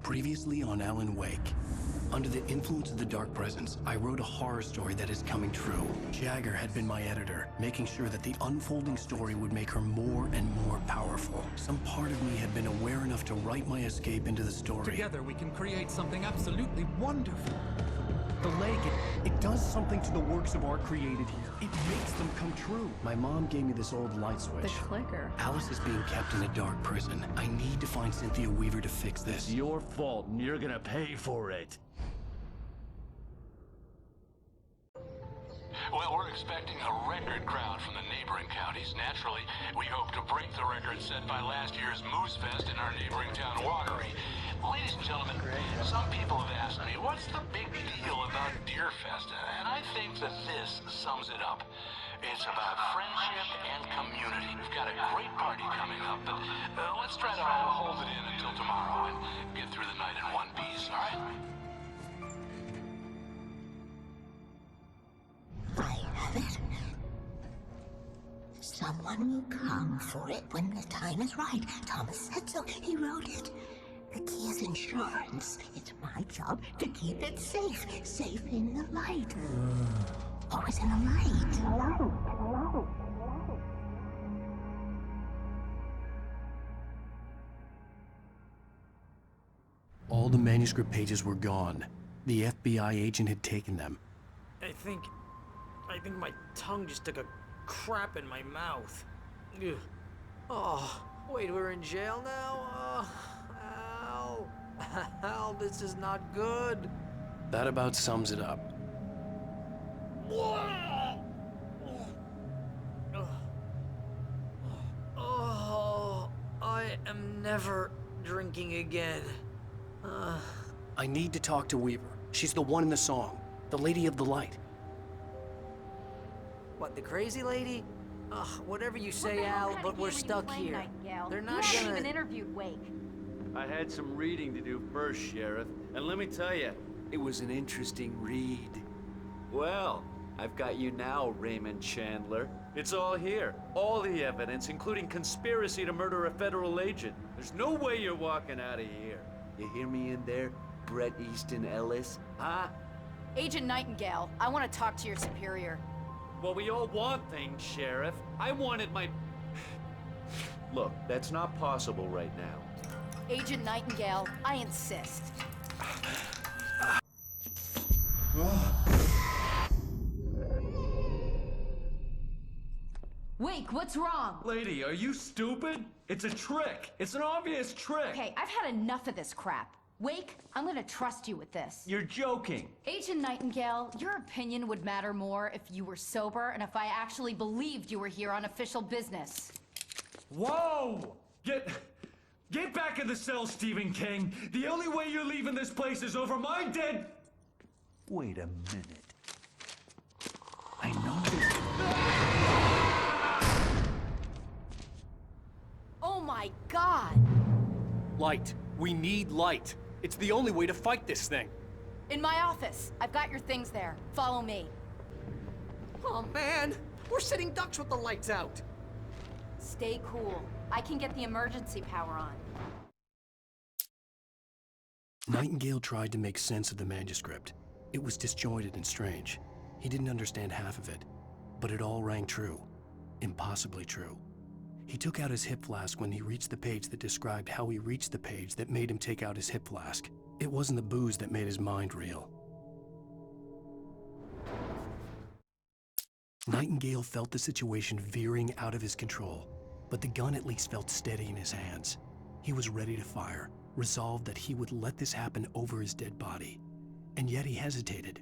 Previously on Alan Wake. Under the influence of the Dark Presence, I wrote a horror story that is coming true. Jagger had been my editor, making sure that the unfolding story would make her more and more powerful. Some part of me had been aware enough to write my escape into the story. Together we can create something absolutely wonderful. The lake, it does something to the works of art created here. It makes them come true. My mom gave me this old light switch. The clicker. Alice is being kept in a dark prison. I need to find Cynthia Weaver to fix this. It's your fault, and you're gonna pay for it. Well, we're expecting a record crowd from the neighboring counties. Naturally, we hope to break the record set by last year's Moose Fest in our neighboring town, Watery. Ladies and gentlemen, some people have asked me, what's the big deal about Deer Fest? And I think that this sums it up. It's about friendship and community. We've got a great party coming up, but let's try to hold it in until tomorrow and get through the night in one piece, all right? I have it. Someone will come for it when the time is right. Thomas said so. He wrote it. The key is insurance. It's my job to keep it safe. Safe in the light. Always in the light. All the manuscript pages were gone. The FBI agent had taken them. I think my tongue just took a crap in my mouth. Ugh. Oh, wait, we're in jail now? Al. Al, this is not good. That about sums it up. Oh, I am never drinking again. I need to talk to Weaver. She's the one in the song. The Lady of the Light. What, the crazy lady? Ugh, whatever you say, Al, but we're stuck here. They're not You haven't gonna... even interviewed Wake. I had some reading to do first, Sheriff, and let me tell you, it was an interesting read. Well, I've got you now, Raymond Chandler. It's all here. All the evidence, including conspiracy to murder a federal agent. There's no way you're walking out of here. You hear me in there, Bret Easton Ellis? Huh? Agent Nightingale, I want to talk to your superior. Well, we all want things, Sheriff. I wanted my... Look, that's not possible right now. Agent Nightingale, I insist. Wake, what's wrong? Lady, are you stupid? It's a trick. It's an obvious trick. Okay, I've had enough of this crap. Wake, I'm gonna trust you with this. You're joking. Agent Nightingale, your opinion would matter more if you were sober and if I actually believed you were here on official business. Whoa! Get back in the cell, Stephen King. The only way you're leaving this place is over my dead... Wait a minute. I know this... Oh my God! Light. We need light. It's the only way to fight this thing. In my office. I've got your things there. Follow me. Oh man, we're sitting ducks with the lights out. Stay cool. I can get the emergency power on. Nightingale tried to make sense of the manuscript. It was disjointed and strange. He didn't understand half of it, but it all rang true. Impossibly true. He took out his hip flask when he reached the page that described how he reached the page that made him take out his hip flask. It wasn't the booze that made his mind reel. Nightingale felt the situation veering out of his control, but the gun at least felt steady in his hands. He was ready to fire, resolved that he would let this happen over his dead body. And yet he hesitated.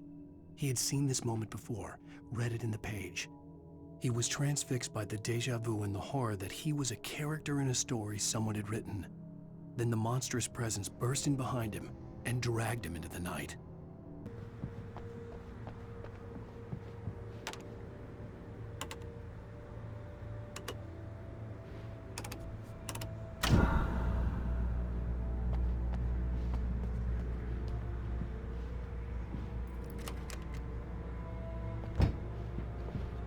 He had seen this moment before, read it in the page. He was transfixed by the déjà vu and the horror that he was a character in a story someone had written. Then the monstrous presence burst in behind him and dragged him into the night.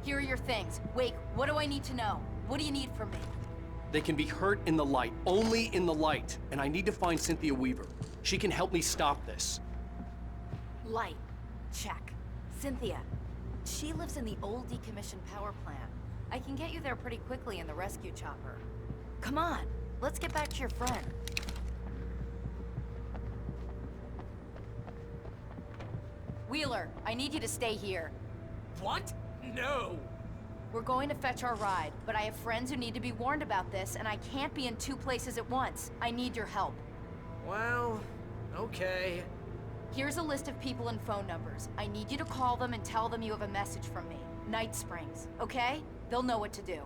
Here are your things. Wake, what do I need to know? What do you need from me? They can be hurt in the light, only in the light. And I need to find Cynthia Weaver. She can help me stop this. Light. Check. Cynthia. She lives in the old decommissioned power plant. I can get you there pretty quickly in the rescue chopper. Come on, let's get back to your friend. Wheeler, I need you to stay here. What? No! We're going to fetch our ride, but I have friends who need to be warned about this, and I can't be in two places at once. I need your help. Well, okay. Here's a list of people and phone numbers. I need you to call them and tell them you have a message from me. Night Springs, okay? They'll know what to do.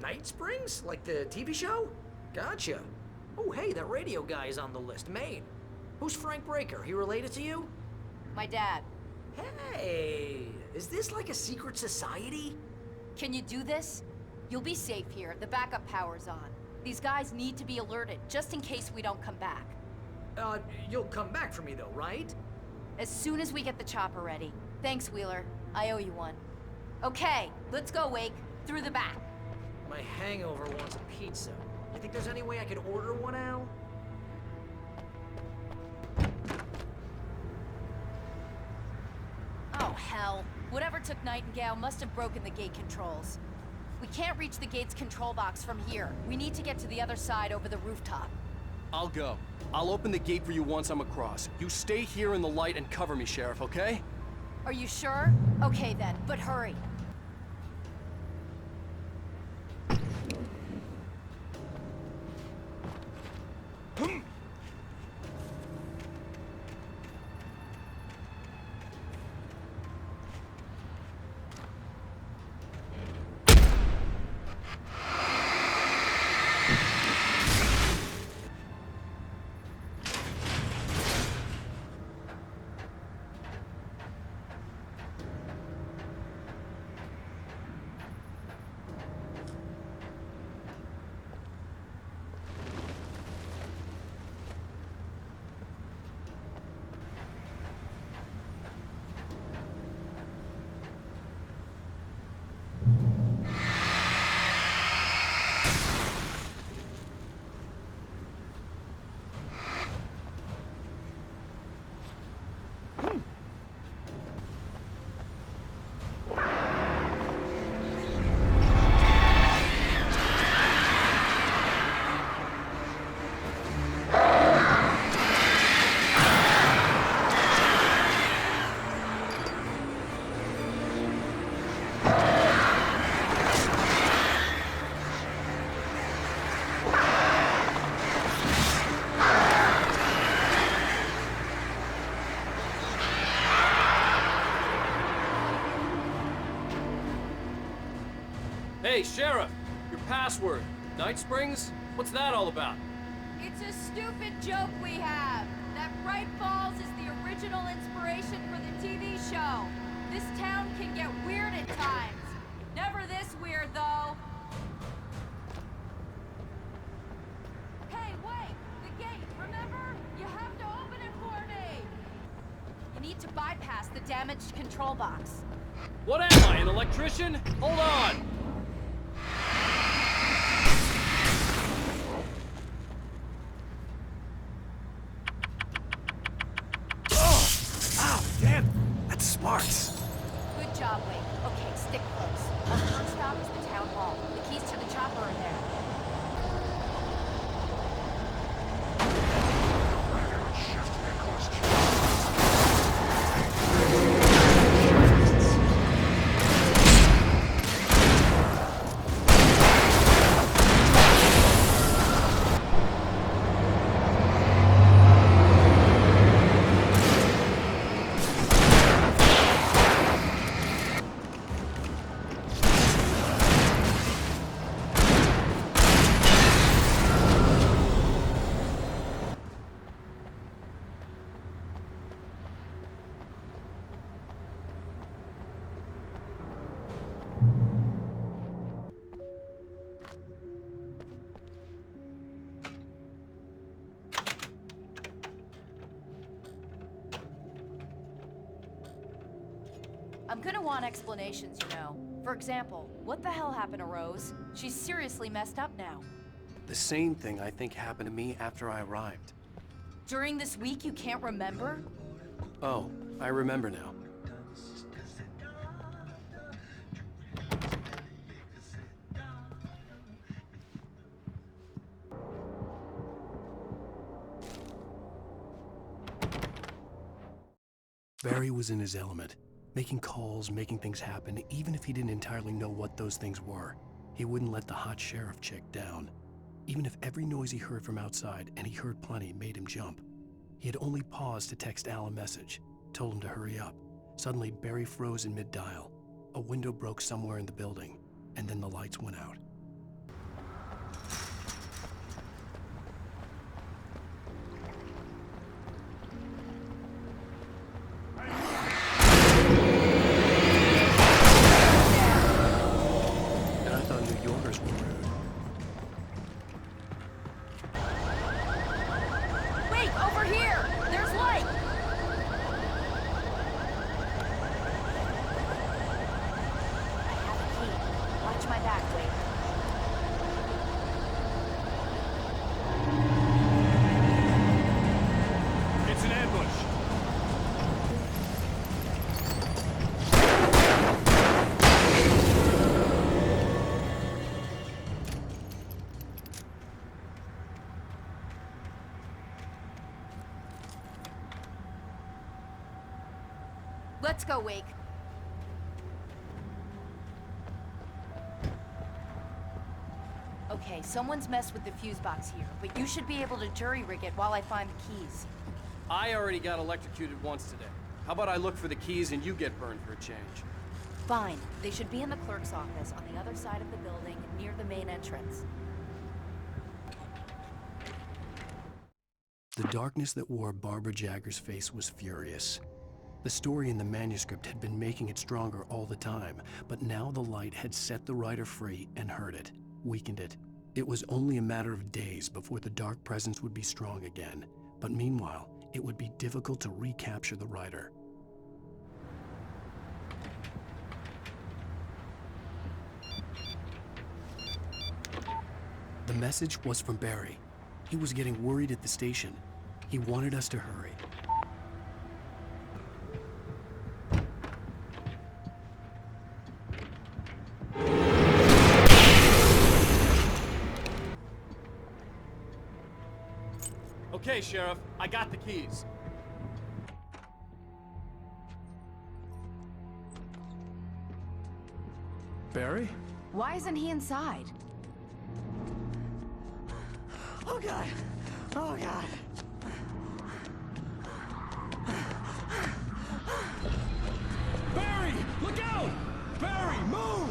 Night Springs? Like the TV show? Gotcha. Oh, hey, that radio guy is on the list. Maine. Who's Frank Breaker? He related to you? My dad. Hey, is this like a secret society? Can you do this? You'll be safe here. The backup power's on. These guys need to be alerted, just in case we don't come back. You'll come back for me though, right? As soon as we get the chopper ready. Thanks, Wheeler. I owe you one. Okay, let's go, Wake. Through the back. My hangover wants a pizza. You think there's any way I could order one, Al? Oh, hell. Whatever took Nightingale must have broken the gate controls. We can't reach the gate's control box from here. We need to get to the other side over the rooftop. I'll go. I'll open the gate for you once I'm across. You stay here in the light and cover me, Sheriff, okay? Are you sure? Okay then, but hurry. Hey, Sheriff! Your password. Night Springs? What's that all about? It's a stupid joke we have. That Bright Falls is the original inspiration for the TV show. This town can get weird at times. Never this weird, though. Hey, wait! The gate, remember? You have to open it for me! You need to bypass the damaged control box. What am I, an electrician? Hold on! Ow, damn! That's sparks! Good job, Wade. Okay, stick close. Our first stop is the town hall. The keys to the chopper are there. I'm gonna want explanations, you know. For example, what the hell happened to Rose? She's seriously messed up now. The same thing I think happened to me after I arrived. During this week, you can't remember? Oh, I remember now. Barry was in his element, making calls, making things happen, even if he didn't entirely know what those things were. He wouldn't let the hot sheriff chick down. Even if every noise he heard from outside, and he heard plenty, made him jump. He had only paused to text Al a message, told him to hurry up. Suddenly, Barry froze in mid-dial. A window broke somewhere in the building, and then the lights went out. And I thought New Yorkers were rude. Wait, over here! There's light! I have a key. Watch my back, Wade. It's an ambush. Let's go, Wake. Okay, someone's messed with the fuse box here, but you should be able to jury-rig it while I find the keys. I already got electrocuted once today. How about I look for the keys and you get burned for a change? Fine. They should be in the clerk's office on the other side of the building, near the main entrance. The darkness that wore Barbara Jagger's face was furious. The story in the manuscript had been making it stronger all the time, but now the light had set the writer free and hurt it, weakened it. It was only a matter of days before the dark presence would be strong again, but meanwhile, it would be difficult to recapture the writer. The message was from Barry. He was getting worried at the station. He wanted us to hurry. Okay, Sheriff, I got the keys. Barry? Why isn't he inside? Oh god! Oh god! Barry! Look out! Barry, move!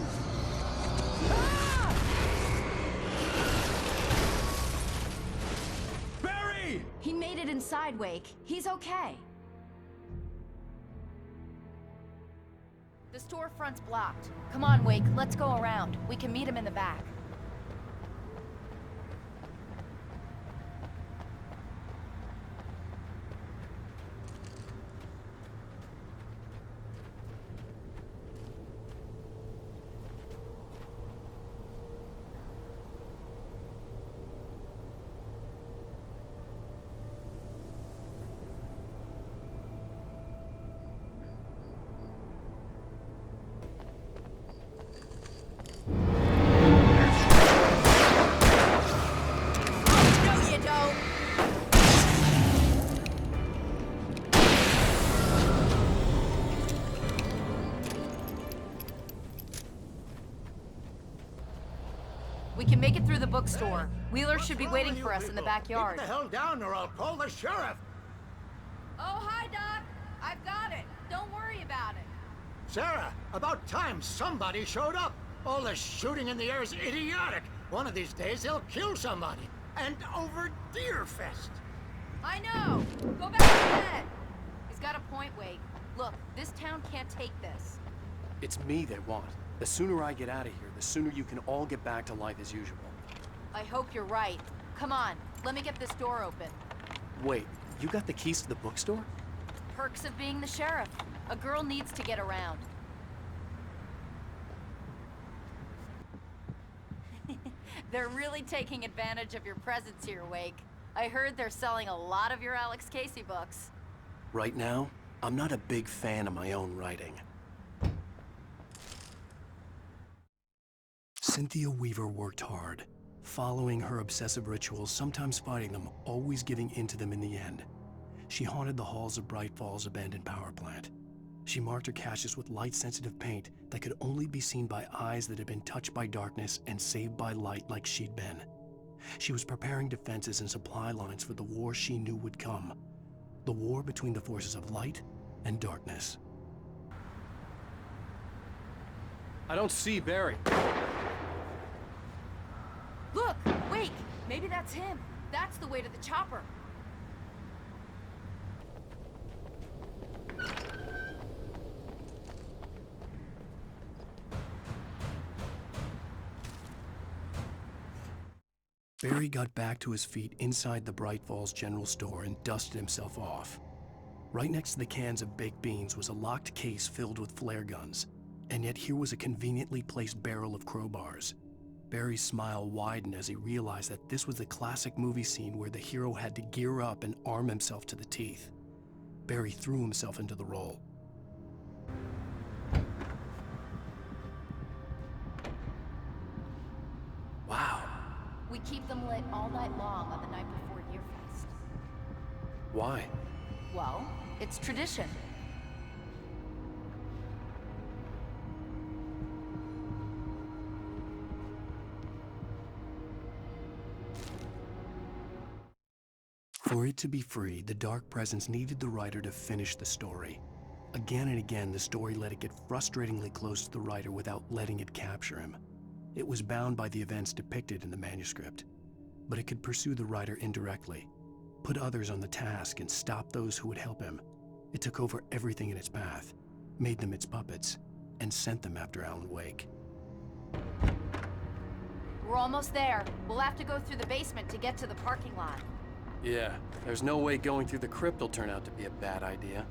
Barry! He made it inside, Wake. He's okay. The storefront's blocked. Come on, Wake. Let's go around. We can meet him in the back. We can make it through the bookstore. Wheeler should be waiting for us in the backyard. Keep the hell down or I'll call the sheriff. Oh, hi, Doc. I've got it. Don't worry about it. Sarah, about time somebody showed up. All the shooting in the air is idiotic. One of these days they'll kill somebody. And over Deerfest. I know. Go back to bed. He's got a point, Wade. Look, this town can't take this. It's me they want. The sooner I get out of here, the sooner you can all get back to life as usual. I hope you're right. Come on, let me get this door open. Wait, you got the keys to the bookstore? Perks of being the sheriff. A girl needs to get around. They're really taking advantage of your presence here, Wake. I heard they're selling a lot of your Alex Casey books. Right now, I'm not a big fan of my own writing. Cynthia Weaver worked hard, following her obsessive rituals, sometimes fighting them, always giving in to them in the end. She haunted the halls of Bright Falls' abandoned power plant. She marked her caches with light-sensitive paint that could only be seen by eyes that had been touched by darkness and saved by light like she'd been. She was preparing defenses and supply lines for the war she knew would come. The war between the forces of light and darkness. I don't see Barry. Look! Wake! Maybe that's him. That's the way to the chopper. Barry got back to his feet inside the Bright Falls General Store and dusted himself off. Right next to the cans of baked beans was a locked case filled with flare guns, and yet here was a conveniently placed barrel of crowbars. Barry's smile widened as he realized that this was the classic movie scene where the hero had to gear up and arm himself to the teeth. Barry threw himself into the role. Wow. We keep them lit all night long on the night before Yearfest. Why? Well, it's tradition. For it to be free, the Dark Presence needed the writer to finish the story. Again and again, the story let it get frustratingly close to the writer without letting it capture him. It was bound by the events depicted in the manuscript, but it could pursue the writer indirectly, put others on the task, and stop those who would help him. It took over everything in its path, made them its puppets, and sent them after Alan Wake. We're almost there. We'll have to go through the basement to get to the parking lot. Yeah, there's no way going through the crypt will turn out to be a bad idea.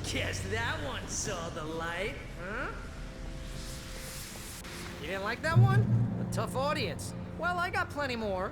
Guess that one saw the light, huh? You didn't like that one? A tough audience. Well, I got plenty more.